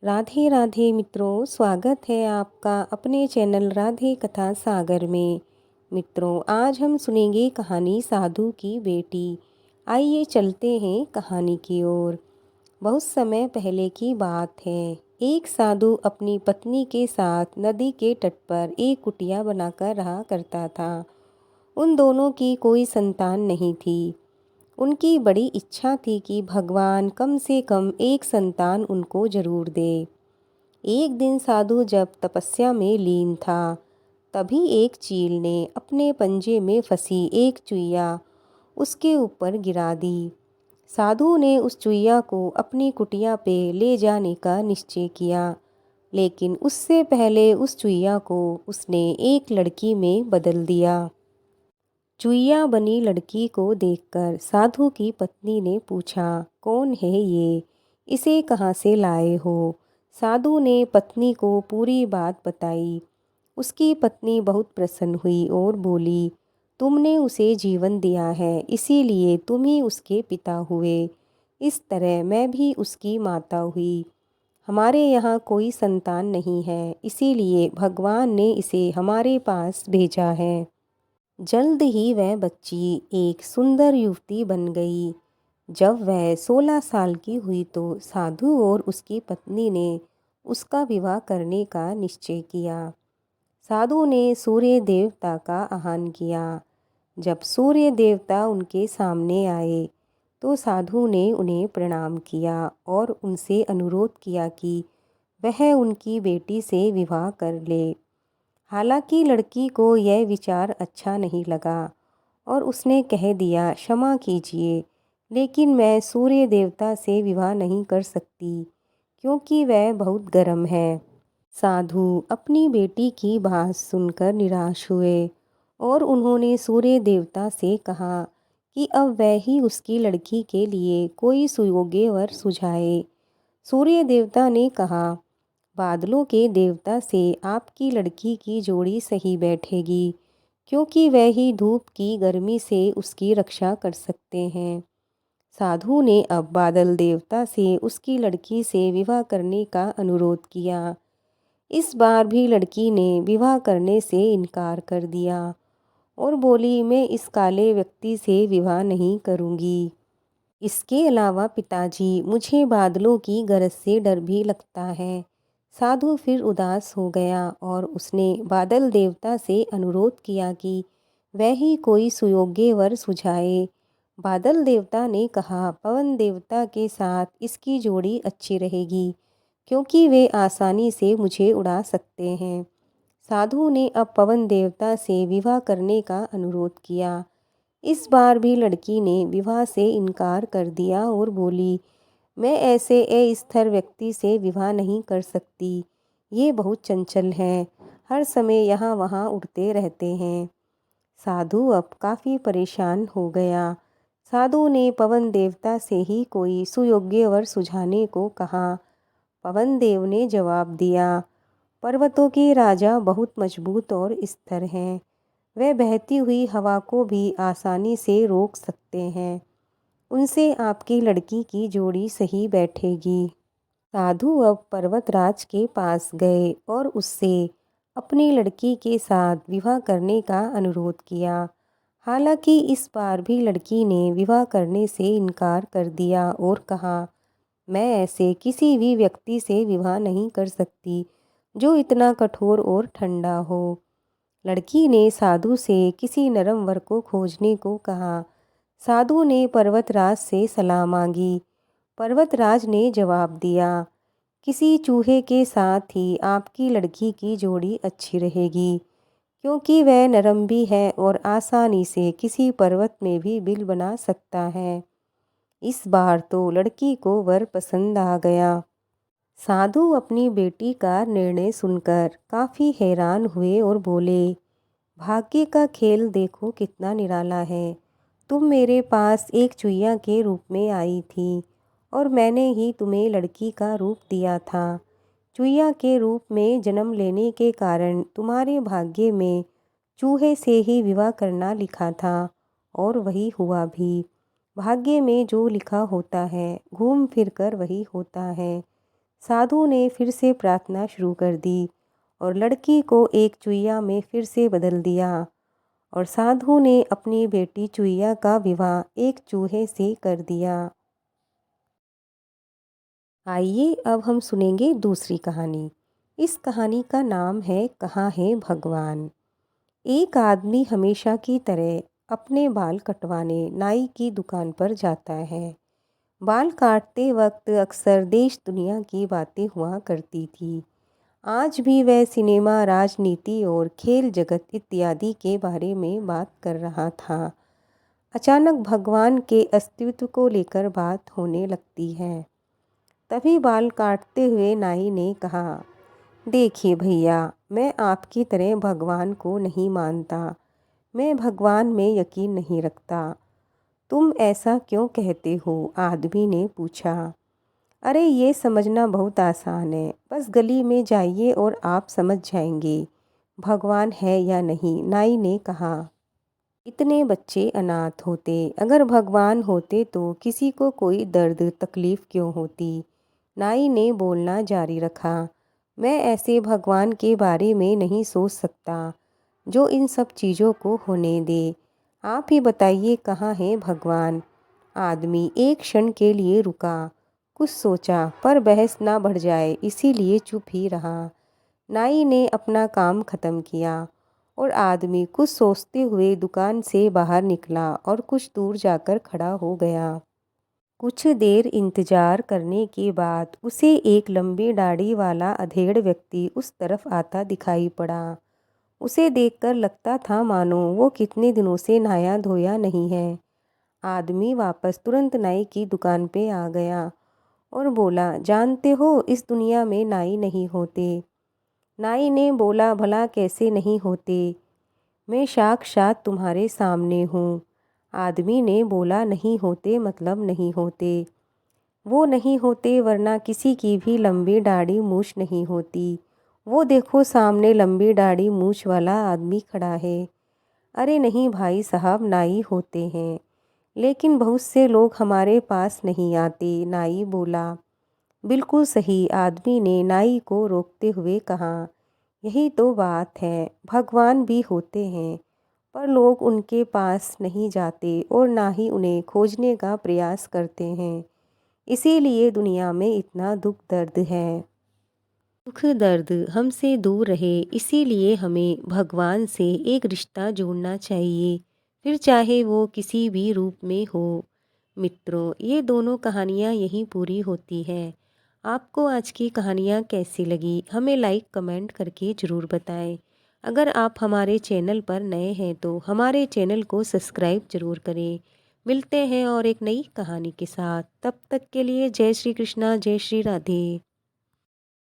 राधे राधे मित्रों, स्वागत है आपका अपने चैनल राधे कथा सागर में। मित्रों, आज हम सुनेंगे कहानी साधु की बेटी। आइए चलते हैं कहानी की ओर। बहुत समय पहले की बात है। एक साधु अपनी पत्नी के साथ नदी के तट पर एक कुटिया बनाकर रहा करता था। उन दोनों की कोई संतान नहीं थी। उनकी बड़ी इच्छा थी कि भगवान कम से कम एक संतान उनको जरूर दे। एक दिन साधु जब तपस्या में लीन था, तभी एक चील ने अपने पंजे में फंसी एक चुईया उसके ऊपर गिरा दी। साधु ने उस चुईया को अपनी कुटिया पे ले जाने का निश्चय किया, लेकिन उससे पहले उस चुईया को उसने एक लड़की में बदल दिया। चुईया बनी लड़की को देखकर साधु की पत्नी ने पूछा, कौन है ये? इसे कहाँ से लाए हो? साधु ने पत्नी को पूरी बात बताई। उसकी पत्नी बहुत प्रसन्न हुई और बोली, तुमने उसे जीवन दिया है, इसीलिए तुम ही उसके पिता हुए। इस तरह मैं भी उसकी माता हुई। हमारे यहाँ कोई संतान नहीं है, इसीलिए भगवान ने इसे हमारे पास भेजा है। जल्द ही वह बच्ची एक सुंदर युवती बन गई। जब वह 16 साल की हुई तो साधु और उसकी पत्नी ने उसका विवाह करने का निश्चय किया। साधु ने सूर्य देवता का आह्वान किया। जब सूर्य देवता उनके सामने आए तो साधु ने उन्हें प्रणाम किया और उनसे अनुरोध किया कि वह उनकी बेटी से विवाह कर ले। हालांकि लड़की को यह विचार अच्छा नहीं लगा और उसने कह दिया, क्षमा कीजिए, लेकिन मैं सूर्य देवता से विवाह नहीं कर सकती क्योंकि वह बहुत गर्म है। साधु अपनी बेटी की बात सुनकर निराश हुए और उन्होंने सूर्य देवता से कहा कि अब वह ही उसकी लड़की के लिए कोई सुयोग्य वर सुझाए। सूर्य देवता ने कहा, बादलों के देवता से आपकी लड़की की जोड़ी सही बैठेगी, क्योंकि वह ही धूप की गर्मी से उसकी रक्षा कर सकते हैं। साधु ने अब बादल देवता से उसकी लड़की से विवाह करने का अनुरोध किया। इस बार भी लड़की ने विवाह करने से इनकार कर दिया और बोली, मैं इस काले व्यक्ति से विवाह नहीं करूंगी। इसके अलावा पिताजी, मुझे बादलों की गरज से डर भी लगता है। साधु फिर उदास हो गया और उसने बादल देवता से अनुरोध किया कि वह ही कोई सुयोग्य वर सुझाए। बादल देवता ने कहा, पवन देवता के साथ इसकी जोड़ी अच्छी रहेगी, क्योंकि वे आसानी से मुझे उड़ा सकते हैं। साधु ने अब पवन देवता से विवाह करने का अनुरोध किया। इस बार भी लड़की ने विवाह से इनकार कर दिया और बोली, मैं ऐसे अस्थिर व्यक्ति से विवाह नहीं कर सकती। ये बहुत चंचल हैं, हर समय यहाँ वहाँ उड़ते रहते हैं। साधु अब काफ़ी परेशान हो गया। साधु ने पवन देवता से ही कोई सुयोग्य वर सुझाने को कहा। पवन देव ने जवाब दिया, पर्वतों के राजा बहुत मजबूत और स्थिर हैं। वे बहती हुई हवा को भी आसानी से रोक सकते हैं। उनसे आपकी लड़की की जोड़ी सही बैठेगी। साधु अब पर्वतराज के पास गए और उससे अपनी लड़की के साथ विवाह करने का अनुरोध किया। हालांकि इस बार भी लड़की ने विवाह करने से इनकार कर दिया और कहा, मैं ऐसे किसी भी व्यक्ति से विवाह नहीं कर सकती जो इतना कठोर और ठंडा हो। लड़की ने साधु से किसी नरम वर को खोजने को कहा। साधु ने पर्वतराज से सलाह मांगी। पर्वतराज ने जवाब दिया, किसी चूहे के साथ ही आपकी लड़की की जोड़ी अच्छी रहेगी, क्योंकि वह नरम भी है और आसानी से किसी पर्वत में भी बिल बना सकता है। इस बार तो लड़की को वर पसंद आ गया। साधु अपनी बेटी का निर्णय सुनकर काफ़ी हैरान हुए और बोले, भाग्य का खेल देखो कितना निराला है। तुम मेरे पास एक चुईया के रूप में आई थी और मैंने ही तुम्हें लड़की का रूप दिया था। चुईया के रूप में जन्म लेने के कारण तुम्हारे भाग्य में चूहे से ही विवाह करना लिखा था और वही हुआ भी। भाग्य में जो लिखा होता है घूम फिर कर वही होता है। साधु ने फिर से प्रार्थना शुरू कर दी और लड़की को एक चुईया में फिर से बदल दिया और साधु ने अपनी बेटी चुईया का विवाह एक चूहे से कर दिया। आइए अब हम सुनेंगे दूसरी कहानी। इस कहानी का नाम है कहाँ है भगवान। एक आदमी हमेशा की तरह अपने बाल कटवाने नाई की दुकान पर जाता है। बाल काटते वक्त अक्सर देश दुनिया की बातें हुआ करती थी। आज भी वह सिनेमा, राजनीति और खेल जगत इत्यादि के बारे में बात कर रहा था। अचानक भगवान के अस्तित्व को लेकर बात होने लगती है। तभी बाल काटते हुए नाई ने कहा, देखिए भैया, मैं आपकी तरह भगवान को नहीं मानता। मैं भगवान में यकीन नहीं रखता। तुम ऐसा क्यों कहते हो? आदमी ने पूछा। अरे ये समझना बहुत आसान है। बस गली में जाइए और आप समझ जाएंगे भगवान है या नहीं, नाई ने कहा। इतने बच्चे अनाथ होते, अगर भगवान होते तो किसी को कोई दर्द तकलीफ क्यों होती? नाई ने बोलना जारी रखा। मैं ऐसे भगवान के बारे में नहीं सोच सकता जो इन सब चीज़ों को होने दे। आप ही बताइए कहाँ है भगवान? आदमी एक क्षण के लिए रुका, कुछ सोचा, पर बहस ना बढ़ जाए इसीलिए चुप ही रहा। नाई ने अपना काम खत्म किया और आदमी कुछ सोचते हुए दुकान से बाहर निकला और कुछ दूर जाकर खड़ा हो गया। कुछ देर इंतजार करने के बाद उसे एक लंबी दाढ़ी वाला अधेड़ व्यक्ति उस तरफ आता दिखाई पड़ा। उसे देखकर लगता था मानो वो कितने दिनों से नहाया धोया नहीं है। आदमी वापस तुरंत नाई की दुकान पे आ गया और बोला, जानते हो इस दुनिया में नाई नहीं होते। नाई ने बोला, भला कैसे नहीं होते? मैं साक्षात तुम्हारे सामने हूँ। आदमी ने बोला, नहीं होते मतलब नहीं होते। वो नहीं होते वरना किसी की भी लंबी दाढ़ी मूछ नहीं होती। वो देखो सामने लंबी दाढ़ी मूछ वाला आदमी खड़ा है। अरे नहीं भाई साहब, नाई होते हैं, लेकिन बहुत से लोग हमारे पास नहीं आते, नाई बोला। बिल्कुल सही, आदमी ने नाई को रोकते हुए कहा। यही तो बात है, भगवान भी होते हैं पर लोग उनके पास नहीं जाते और ना ही उन्हें खोजने का प्रयास करते हैं। इसीलिए दुनिया में इतना दुख दर्द है। दुख दर्द हमसे दूर रहे, इसीलिए हमें भगवान से एक रिश्ता जोड़ना चाहिए, फिर चाहे वो किसी भी रूप में हो। मित्रों, ये दोनों कहानियाँ यहीं पूरी होती हैं। आपको आज की कहानियाँ कैसी लगी हमें लाइक कमेंट करके ज़रूर बताएं। अगर आप हमारे चैनल पर नए हैं तो हमारे चैनल को सब्सक्राइब ज़रूर करें। मिलते हैं और एक नई कहानी के साथ। तब तक के लिए जय श्री कृष्णा, जय श्री राधे।